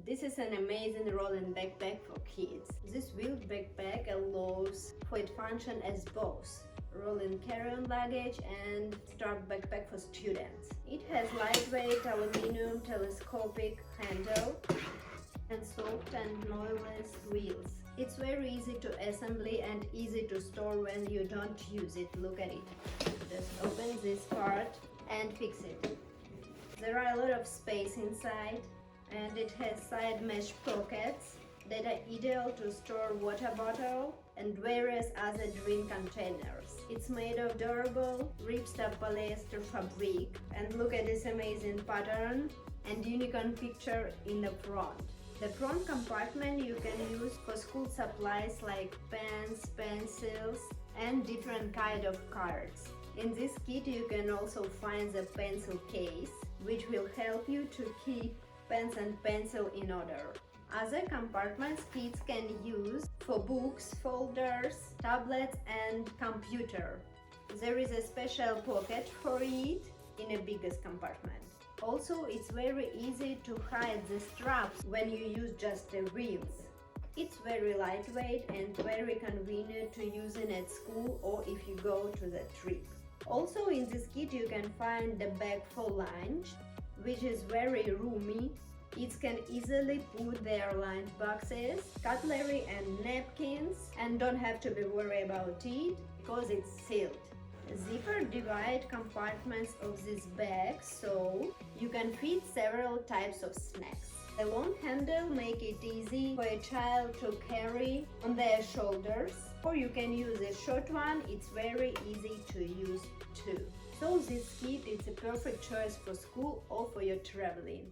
This is an amazing rolling backpack for kids. This wheeled backpack allows for it function as both rolling carry-on luggage and strap backpack for students. It has lightweight aluminum telescopic handle and soft and noiseless wheels. It's very easy to assembly and easy to store when you don't use it. Look at it. Just open this part and fix it. There are a lot of space inside, and it has side mesh pockets that are ideal to store water bottle and various other drink containers. It's made of durable ripstop polyester fabric, and look at this amazing pattern and unicorn picture in the front. The front compartment you can use for school supplies like pens, pencils and different kind of cards. In this kit you can also find the pencil case, which will help you to keep pens and pencil in order. Other compartments kids can use for books, folders, tablets and computer. There is a special pocket for it in a biggest compartment. Also, it's very easy to hide the straps when you use just the wheels. It's very lightweight and very convenient to use it at school or if you go to the trip. Also in this kit you can find the bag for lunch, which is very roomy. It can easily put their lunch boxes, cutlery and napkins, and don't have to be worried about it because it's sealed. Zipper divide compartments of this bag so you can fit several types of snacks. The long handle make it easy for a child to carry on their shoulders, or you can use a short one. It's very easy to use too. So this kit is a perfect choice for school or for your traveling.